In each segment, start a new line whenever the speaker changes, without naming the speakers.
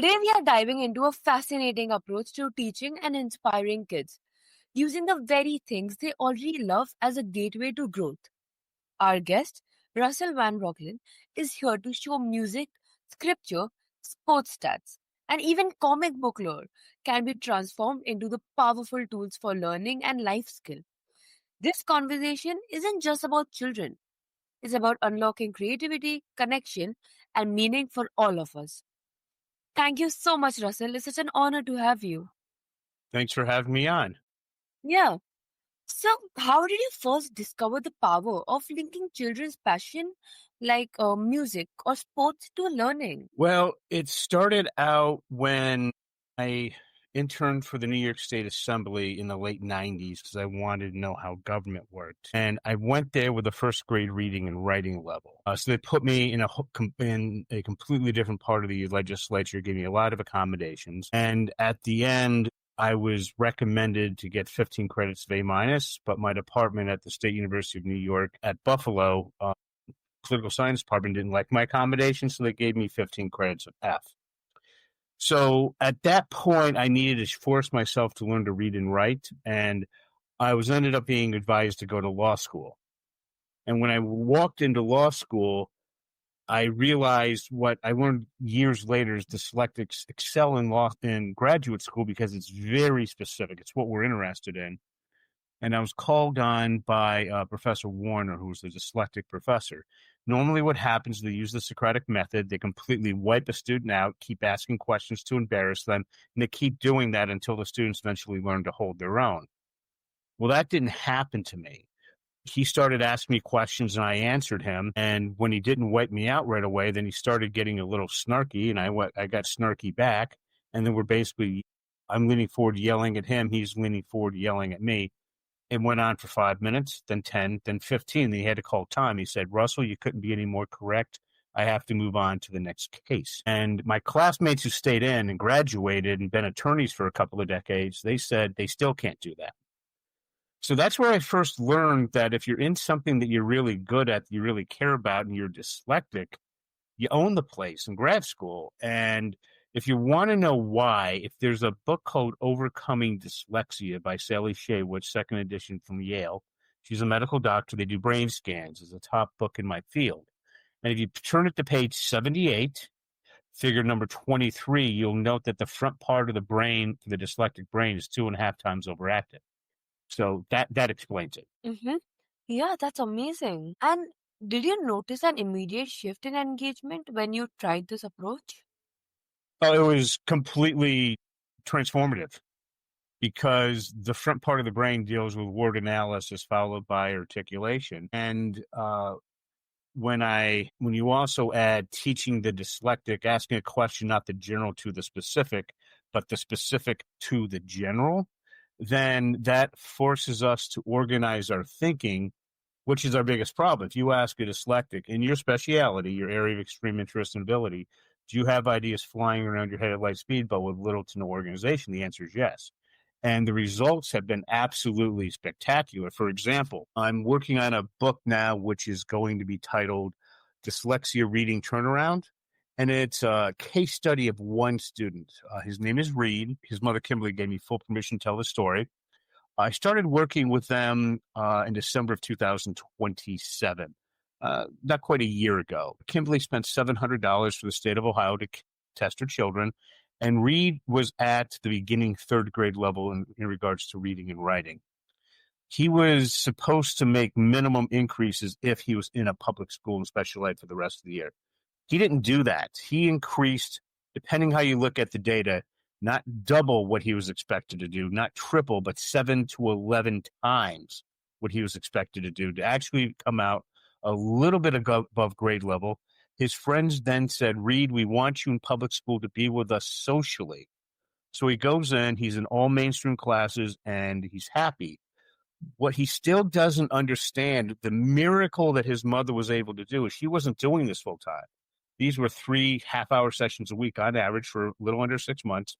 Today, we are diving into a fascinating approach to teaching and inspiring kids, using the very things they already love as a gateway to growth. Our guest, Russell Van Brocklen, is here to show music, scripture, sports stats, and even comic book lore can be transformed into the powerful tools for learning and life skill. This conversation isn't just about children, it's about unlocking creativity, connection, and meaning for all of us. Thank you so much, Russell. It's such an honor to have you.
Thanks for having me on.
Yeah. So, how did you first discover the power of linking children's passion like music or sports to learning?
Well, it started out when I interned for the New York State Assembly in the late 90s because I wanted to know how government worked. And I went there with a first grade reading and writing level. So they put me in a completely different part of the legislature, gave me a lot of accommodations. And at the end, I was recommended to get 15 credits of A minus, but my department at the State University of New York at Buffalo, political science department didn't like my accommodation, so they gave me 15 credits of F. So at that point, I needed to force myself to learn to read and write, and I was ended up being advised to go to law school. And when I walked into law school, I realized what I learned years later is dyslexics excel in graduate school because it's very specific. It's what we're interested in. And I was called on by Professor Warner, who was the dyslexic professor. Normally what happens is they use the Socratic method. They completely wipe a student out, keep asking questions to embarrass them, and they keep doing that until the students eventually learn to hold their own. Well, that didn't happen to me. He started asking me questions and I answered him. And when he didn't wipe me out right away, then he started getting a little snarky and I got snarky back. And then I'm leaning forward yelling at him. He's leaning forward yelling at me. It went on for 5 minutes, then 10, then 15. Then he had to call time. He said, Russell, you couldn't be any more correct. I have to move on to the next case. And my classmates who stayed in and graduated and been attorneys for a couple of decades, they said they still can't do that. So that's where I first learned that if you're in something that you're really good at, you really care about, and you're dyslexic, you own the place in grad school. And if you want to know why, if there's a book called Overcoming Dyslexia by Sally Shaywitz, second edition from Yale. She's a medical doctor. They do brain scans. It's a top book in my field. And if you turn it to page 78, figure number 23, you'll note that the front part of the brain, the dyslexic brain, is 2.5 times overactive. So that explains it.
Mm-hmm. Yeah, that's amazing. And did you notice an immediate shift in engagement when you tried this approach?
Oh, it was completely transformative because the front part of the brain deals with word analysis followed by articulation. And when you also add teaching the dyslexic, asking a question, not the general to the specific, but the specific to the general, then that forces us to organize our thinking, which is our biggest problem. If you ask a dyslexic in your specialty, your area of extreme interest and ability, do you have ideas flying around your head at light speed, but with little to no organization? The answer is yes. And the results have been absolutely spectacular. For example, I'm working on a book now, which is going to be titled Dyslexia Reading Turnaround. And it's a case study of one student. His name is Reed. His mother, Kimberly, gave me full permission to tell the story. I started working with them in December of 2027, not quite a year ago. Kimberly spent $700 for the state of Ohio to test her children. And Reed was at the beginning third grade level in regards to reading and writing. He was supposed to make minimum increases if he was in a public school and special ed for the rest of the year. He didn't do that. He increased, depending how you look at the data, not double what he was expected to do, not triple, but 7 to 11 times what he was expected to do to actually come out a little bit above grade level. His friends then said, Reed, we want you in public school to be with us socially. So he goes in, he's in all mainstream classes, and he's happy. What he still doesn't understand, the miracle that his mother was able to do is she wasn't doing this full time. These were 3 half-hour sessions a week on average for a little under 6 months.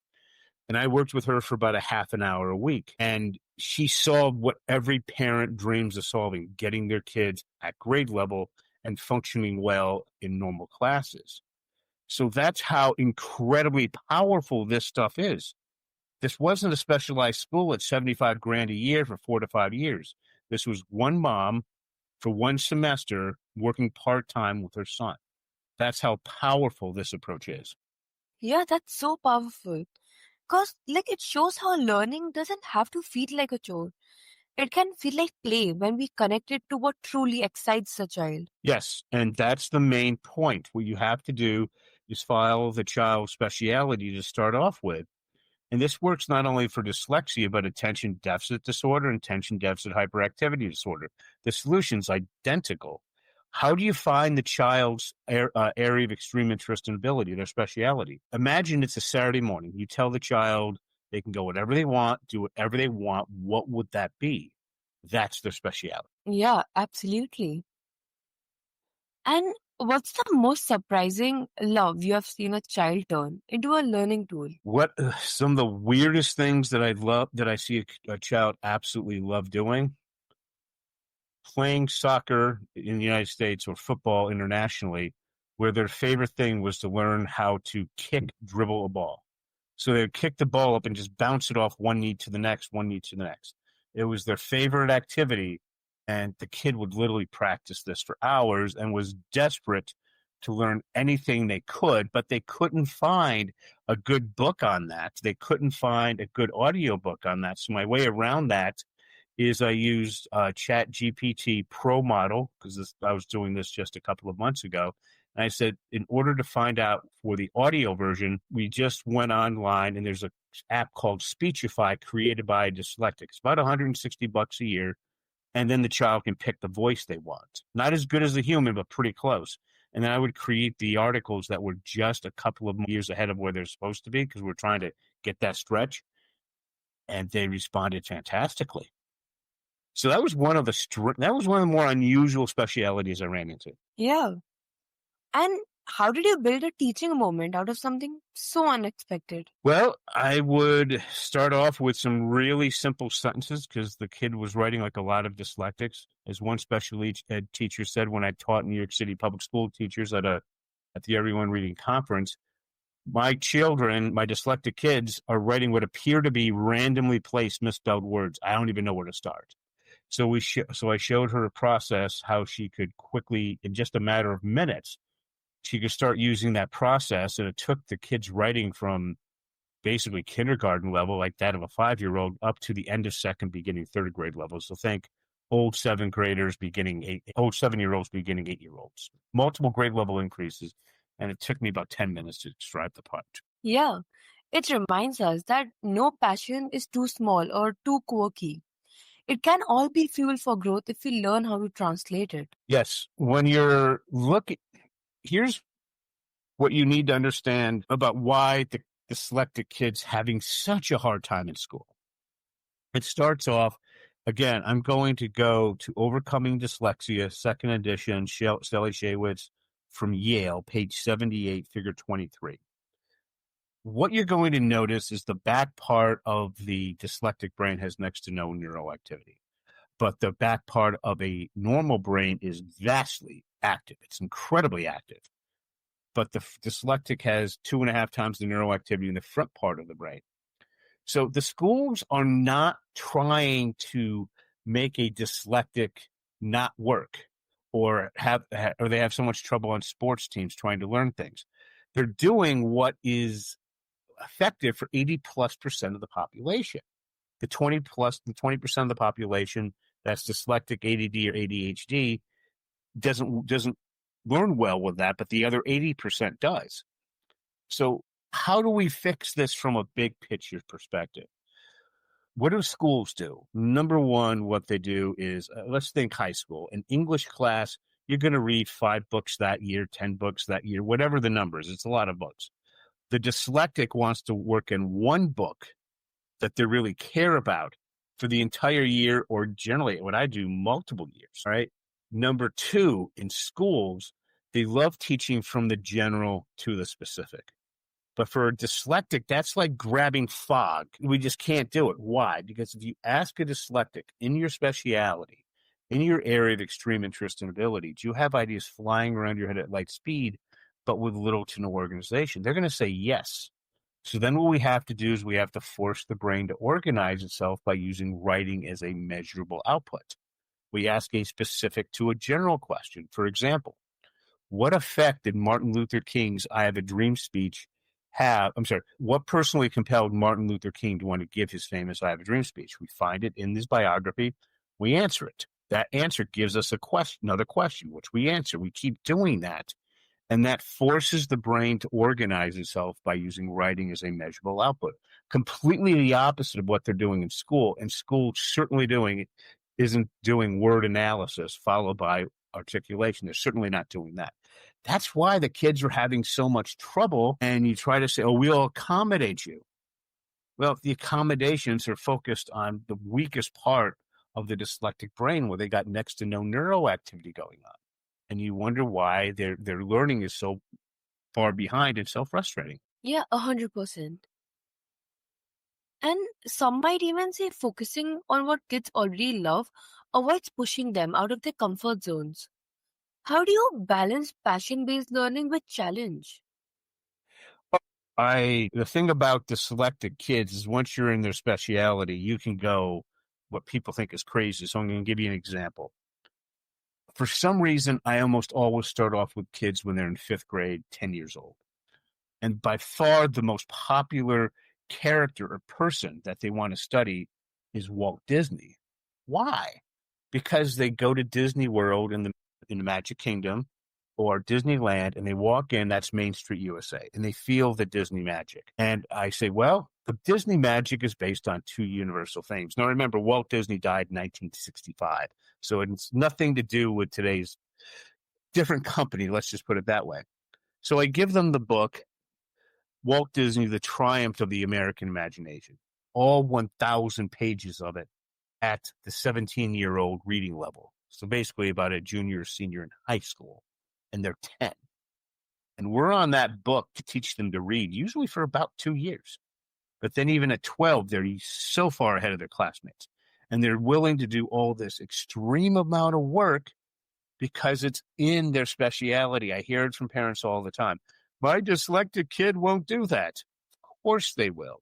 And I worked with her for about a half an hour a week. And she solved what every parent dreams of solving, getting their kids at grade level and functioning well in normal classes. So that's how incredibly powerful this stuff is. This wasn't a specialized school at 75 grand a year for 4 to 5 years. This was one mom for one semester working part-time with her son. That's how powerful this approach is.
Yeah, that's so powerful. Because, like, it shows how learning doesn't have to feel like a chore. It can feel like play when we connect it to what truly excites a child.
Yes, and that's the main point. What you have to do is follow the child's speciality to start off with. And this works not only for dyslexia, but attention deficit disorder and attention deficit hyperactivity disorder. The solution's identical. How do you find the child's area of extreme interest and ability, their speciality? Imagine it's a Saturday morning. You tell the child they can go whatever they want, do whatever they want. What would that be? That's their speciality.
Yeah, absolutely. And what's the most surprising love you have seen a child turn into a learning tool?
What some of the weirdest things that I see a child absolutely love doing? Playing soccer in the United States or football internationally, where their favorite thing was to learn how to dribble a ball. So they would kick the ball up and just bounce it off one knee to the next, one knee to the next. It was their favorite activity, and the kid would literally practice this for hours and was desperate to learn anything they could, but they couldn't find a good book on that. They couldn't find a good audio book on that. So my way around that is I used Chat GPT Pro model, because I was doing this just a couple of months ago. And I said, in order to find out for the audio version, we just went online and there's an app called Speechify created by a dyslexic. It's about $160 a year. And then the child can pick the voice they want. Not as good as the human, but pretty close. And then I would create the articles that were just a couple of years ahead of where they're supposed to be, because we're trying to get that stretch. And they responded fantastically. So that was one of the more unusual specialities I ran into.
Yeah. And how did you build a teaching moment out of something so unexpected?
Well, I would start off with some really simple sentences because the kid was writing like a lot of dyslexics. As one special ed teacher said when I taught New York City public school teachers at the Everyone Reading Conference, my children, my dyslexic kids, are writing what appear to be randomly placed misspelled words. I don't even know where to start. So I showed her a process how she could quickly, in just a matter of minutes, she could start using that process. And it took the kids writing from basically kindergarten level, like that of a 5-year-old, up to the end of second, beginning third grade level. So think old 7-year-olds beginning 8-year-olds, multiple grade level increases. And it took me about 10 minutes to describe the part.
Yeah. It reminds us that no passion is too small or too quirky. It can all be fuel for growth if we learn how to translate it.
Yes. When you're looking, here's what you need to understand about why the dyslexic kids having such a hard time in school. It starts off, again, I'm going to go to Overcoming Dyslexia, second edition, Sally Shaywitz from Yale, page 78, figure 23. What you're going to notice is the back part of the dyslexic brain has next to no neural activity, but the back part of a normal brain is vastly active. It's incredibly active. But the dyslexic has 2.5 times the neural activity in the front part of the brain. So the schools are not trying to make a dyslexic not work or they have so much trouble on sports teams trying to learn things. They're doing what is effective for 80+% of the population. The 20% of the population that's dyslexic, ADD, or ADHD doesn't learn well with that, but the other 80% does. So how do we fix this from a big picture perspective? What do schools do? Number one, what they do is, let's think high school. An English class, you're going to read 5 books that year, 10 books that year, whatever the number is. It's a lot of books. The dyslexic wants to work in one book that they really care about for the entire year, or generally what I do, multiple years, right? Number two, in schools, they love teaching from the general to the specific. But for a dyslexic, that's like grabbing fog. We just can't do it. Why? Because if you ask a dyslexic in your speciality, in your area of extreme interest and ability, do you have ideas flying around your head at light speed? but with little to no organization? They're going to say yes. So then what we have to do is we have to force the brain to organize itself by using writing as a measurable output. We ask a specific to a general question. For example, what effect did Martin Luther King's I Have a Dream speech have? I'm sorry, what personally compelled Martin Luther King to want to give his famous I Have a Dream speech? We find it in his biography. We answer it. That answer gives us another question, which we answer. We keep doing that. And that forces the brain to organize itself by using writing as a measurable output. Completely the opposite of what they're doing in school. And school certainly isn't doing word analysis followed by articulation. They're certainly not doing that. That's why the kids are having so much trouble. And you try to say, oh, we'll accommodate you. Well, the accommodations are focused on the weakest part of the dyslexic brain where they got next to no neuroactivity going on. And you wonder why their learning is so far behind and so frustrating.
Yeah, 100%. And some might even say focusing on what kids already love avoids pushing them out of their comfort zones. How do you balance passion-based learning with challenge?
The thing about dyslexic kids is once you're in their speciality, you can go what people think is crazy. So I'm going to give you an example. For some reason, I almost always start off with kids when they're in 5th grade, 10 years old. And by far the most popular character or person that they want to study is Walt Disney. Why? Because they go to Disney World in the Magic Kingdom or Disneyland, and they walk in, that's Main Street, USA, and they feel the Disney magic. And I say, well, the Disney magic is based on 2 universal things. Now, remember, Walt Disney died in 1965, so it's nothing to do with today's different company, let's just put it that way. So I give them the book, Walt Disney, The Triumph of the American Imagination, all 1,000 pages of it at the 17-year-old reading level. So basically about a junior or senior in high school, and they're 10. And we're on that book to teach them to read, usually for about 2 years. But then even at 12, they're so far ahead of their classmates. And they're willing to do all this extreme amount of work because it's in their speciality. I hear it from parents all the time. My dyslexic kid won't do that. Of course they will,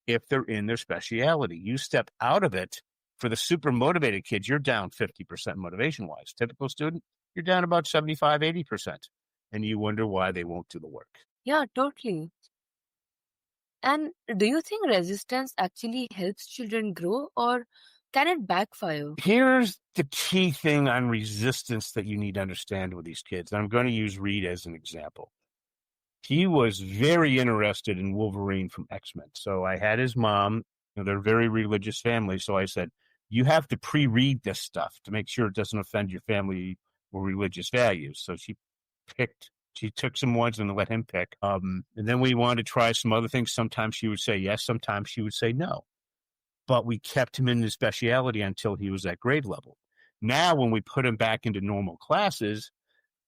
if they're in their speciality. You step out of it. For the super motivated kids, you're down 50% motivation-wise. Typical student, you're down about 75, 80%. And you wonder why they won't do the work.
Yeah, totally. And do you think resistance actually helps children grow, or can it backfire?
Here's the key thing on resistance that you need to understand with these kids. I'm going to use Reed as an example. He was very interested in Wolverine from X-Men. So I had his mom, they're a very religious family. So I said, you have to pre-read this stuff to make sure it doesn't offend your family or religious values. So she took some ones and let him pick. And then we wanted to try some other things. Sometimes she would say yes, sometimes she would say no. But we kept him in his speciality until he was at grade level. Now, when we put him back into normal classes,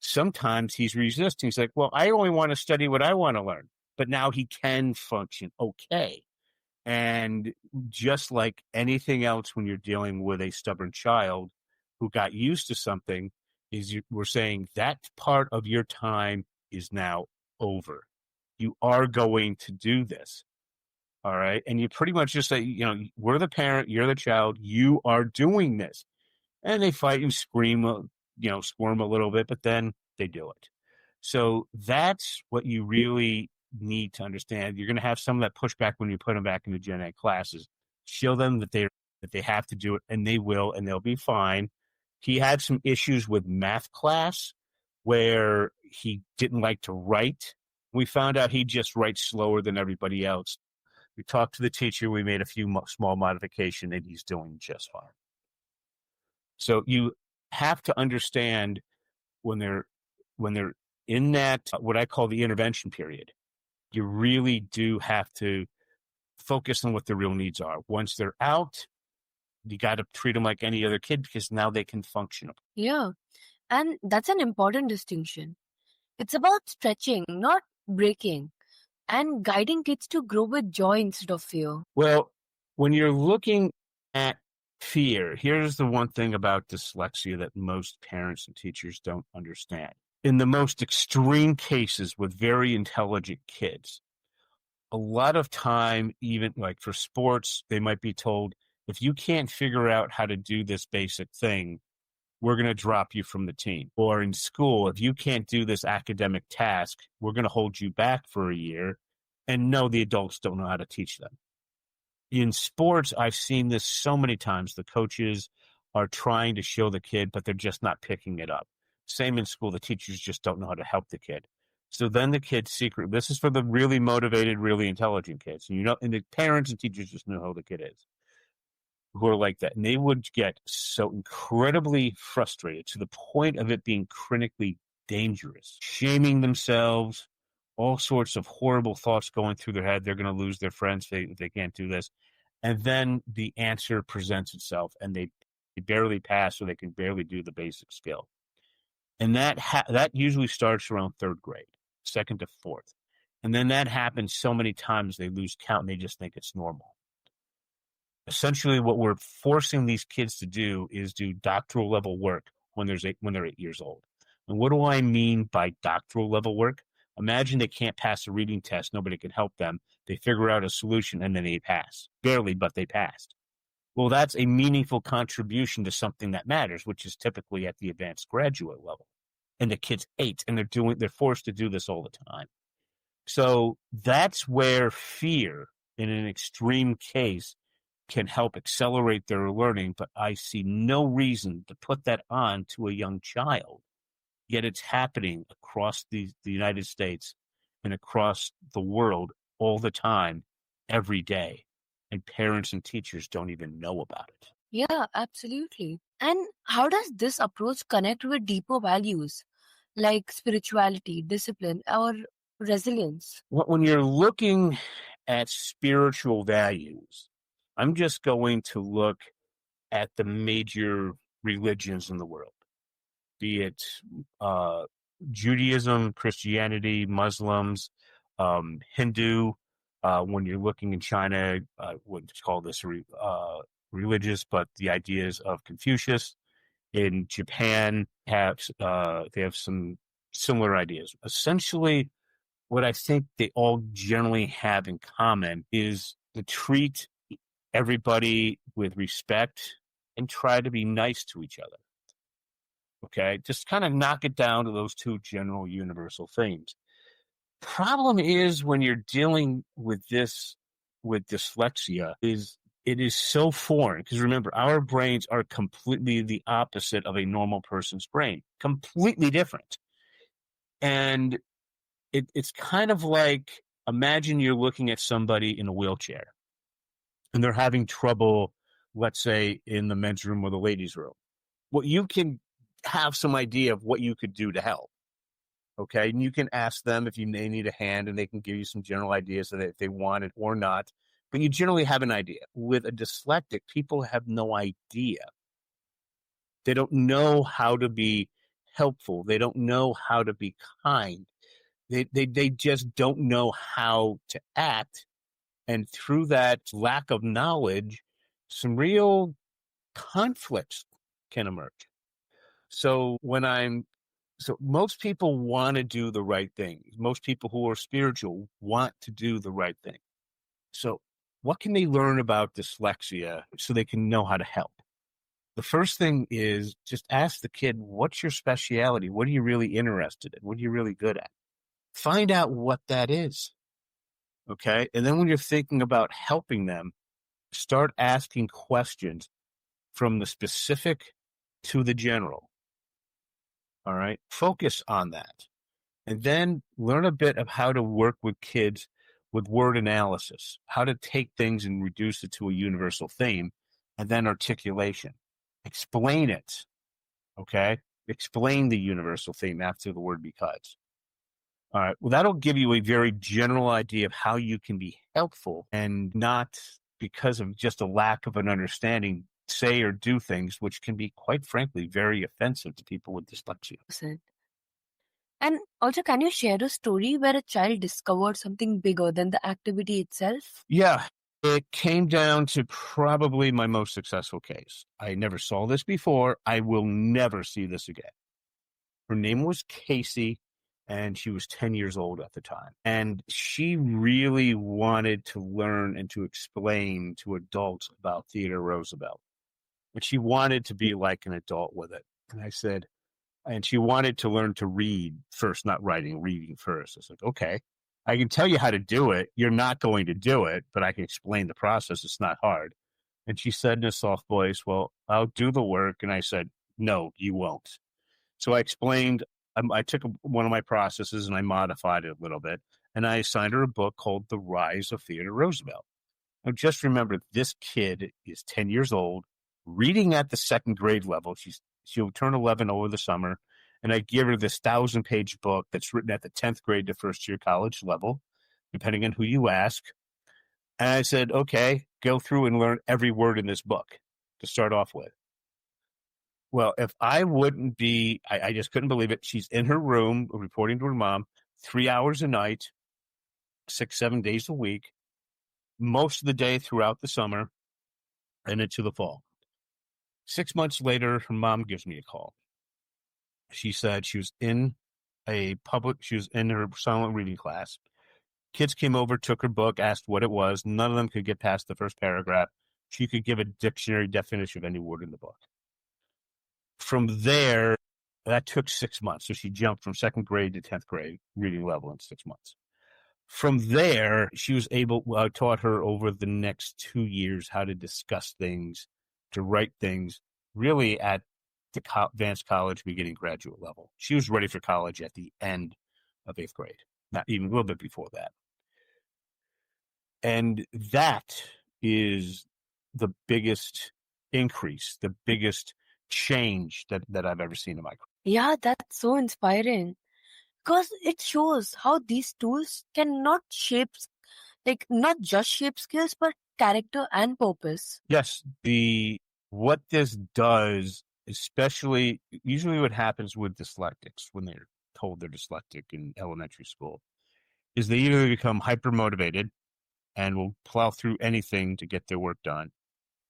sometimes he's resisting. He's like, well, I only want to study what I want to learn. But now he can function okay. And just like anything else when you're dealing with a stubborn child who got used to something, we're saying that part of your time is now over. You are going to do this. All right. And you pretty much just say, we're the parent, you're the child, you are doing this. And they fight and scream, squirm a little bit, but then they do it. So that's what you really need to understand. You're going to have some of that pushback when you put them back into Gen Ed classes. Show them that they have to do it, and they will, and they'll be fine. He had some issues with math class where he didn't like to write. We found out he just writes slower than everybody else. We talked to the teacher. We made a few small modifications, and he's doing just fine. So you have to understand when they're in that, what I call the intervention period, you really do have to focus on what their real needs are. Once they're out, you got to treat them like any other kid because now they can function.
Yeah, and that's an important distinction. It's about stretching, not breaking, and guiding kids to grow with joy instead of fear.
Well, when you're looking at fear, here's the one thing about dyslexia that most parents and teachers don't understand. in the most extreme cases with very intelligent kids, a lot of time, even like for sports, they might be told, if you can't figure out how to do this basic thing, we're going to drop you from the team. Or in school, if you can't do this academic task, we're going to hold you back for a year. And no, the adults don't know how to teach them. In sports, I've seen this so many times. The coaches are trying to show the kid, but they're just not picking it up. Same in school, the teachers just don't know how to help the kid. So then the kid's secret, this is for the really motivated, really intelligent kids. And the parents and teachers just know who the kid is, who are like that. And they would get so incredibly frustrated to the point of it being critically dangerous, shaming themselves, all sorts of horrible thoughts going through their head. They're going to lose their friends if they can't do this. And then the answer presents itself, and they barely pass, or they can barely do the basic skill. And that usually starts around third grade, second to fourth. And then that happens so many times they lose count, and they just think it's normal. Essentially, what we're forcing these kids to do is do doctoral level work when they're 8 years old. And what do I mean by doctoral level work? Imagine they can't pass a reading test. Nobody can help them. They figure out a solution, and then they pass. Barely, but they passed. Well, that's a meaningful contribution to something that matters, which is typically at the advanced graduate level. And the kid's 8, and they're forced to do this all the time. So that's where fear, in an extreme case, can help accelerate their learning. But I see no reason to put that on to a young child. Yet it's happening across the United States and across the world all the time, every day. And parents and teachers don't even know about it.
Yeah, absolutely. And how does this approach connect with deeper values like spirituality, discipline, or resilience?
When you're looking at spiritual values, I'm just going to look at the major religions in the world, be it Judaism, Christianity, Muslims, Hindu. When you're looking in China, I wouldn't call this religious, but the ideas of Confucius. In Japan, they have some similar ideas. Essentially, what I think they all generally have in common is to treat everybody with respect and try to be nice to each other. Okay, just kind of knock it down to those two general universal themes. Problem is when you're dealing with this, with dyslexia, it is so foreign, because remember, our brains are completely the opposite of a normal person's brain, completely different. And it's kind of like, imagine you're looking at somebody in a wheelchair and they're having trouble, let's say, in the men's room or the ladies' room. Well, you can have some idea of what you could do to help. Okay, and you can ask them if they need a hand, and they can give you some general ideas that if they want it or not. But you generally have an idea. With a dyslexic, people have no idea. They don't know how to be helpful. They don't know how to be kind. They just don't know how to act. And through that lack of knowledge, some real conflicts can emerge. So most people want to do the right thing. Most people who are spiritual want to do the right thing. So what can they learn about dyslexia so they can know how to help? The first thing is just ask the kid, what's your specialty? What are you really interested in? What are you really good at? Find out what that is. Okay. And then when you're thinking about helping them, start asking questions from the specific to the general. All right. Focus on that. And then learn a bit of how to work with kids with word analysis, how to take things and reduce it to a universal theme, and then articulation. Explain it. Okay. Explain the universal theme after the word because. All right. Well, that'll give you a very general idea of how you can be helpful and not, because of just a lack of an understanding, say or do things which can be, quite frankly, very offensive to people with dyslexia.
And also, can you share a story where a child discovered something bigger than the activity itself?
Yeah. It came down to probably my most successful case. I never saw this before. I will never see this again. Her name was Casey, and she was 10 years old at the time. And she really wanted to learn and to explain to adults about Theodore Roosevelt. But she wanted to be like an adult with it. And I said, and she wanted to learn to read first, not writing, reading first. I said, okay, I can tell you how to do it. You're not going to do it, but I can explain the process. It's not hard. And she said in a soft voice, well, I'll do the work. And I said, no, you won't. So I explained, I took one of my processes and I modified it a little bit. And I assigned her a book called The Rise of Theodore Roosevelt. Now, just remember, this kid is 10 years old, reading at the second grade level. She'll turn 11 over the summer. And I give her this 1,000-page book that's written at the 10th grade to first year college level, depending on who you ask. And I said, okay, go through and learn every word in this book to start off with. Well, if I wouldn't be, I just couldn't believe it. She's in her room reporting to her mom 3 hours a night, 6, 7 days a week, most of the day throughout the summer and into the fall. 6 months later, her mom gives me a call. She said she was in her silent reading class. Kids came over, took her book, asked what it was. None of them could get past the first paragraph. She could give a dictionary definition of any word in the book. From there, that took 6 months. So she jumped from second grade to 10th grade reading level in 6 months. From there, she was I taught her over the next 2 years how to discuss things, to write things, really at the advanced college, beginning graduate level. She was ready for college at the end of 8th grade, not even a little bit before that. And that is the biggest increase, the biggest change that I've ever seen in my career.
Yeah, that's so inspiring because it shows how these tools can not just shape skills, but character and purpose.
Yes, what this does, especially usually what happens with dyslexics when they're told they're dyslexic in elementary school, is they either become hyper motivated and will plow through anything to get their work done,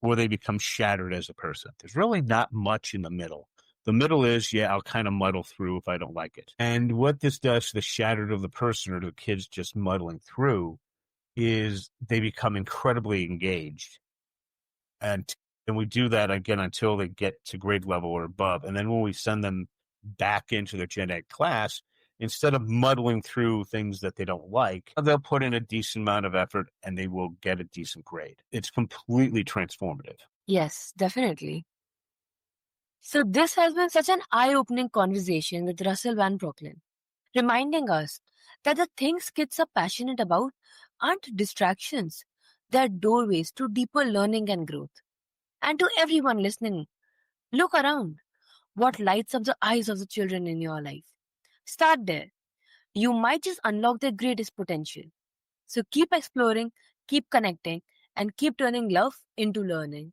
or they become shattered as a person. There's really not much in the middle. The middle is, I'll kind of muddle through if I don't like it. And what this does to the shattered of the person or the kids just muddling through is they become incredibly engaged. And we do that again until they get to grade level or above. And then when we send them back into their gen ed class, instead of muddling through things that they don't like, they'll put in a decent amount of effort and they will get a decent grade. It's completely transformative.
Yes, definitely. So this has been such an eye-opening conversation with Russell Van Brocklen, reminding us that the things kids are passionate about aren't distractions. They're doorways to deeper learning and growth. And to everyone listening, look around. What lights up the eyes of the children in your life? Start there. You might just unlock their greatest potential. So keep exploring, keep connecting, and keep turning love into learning.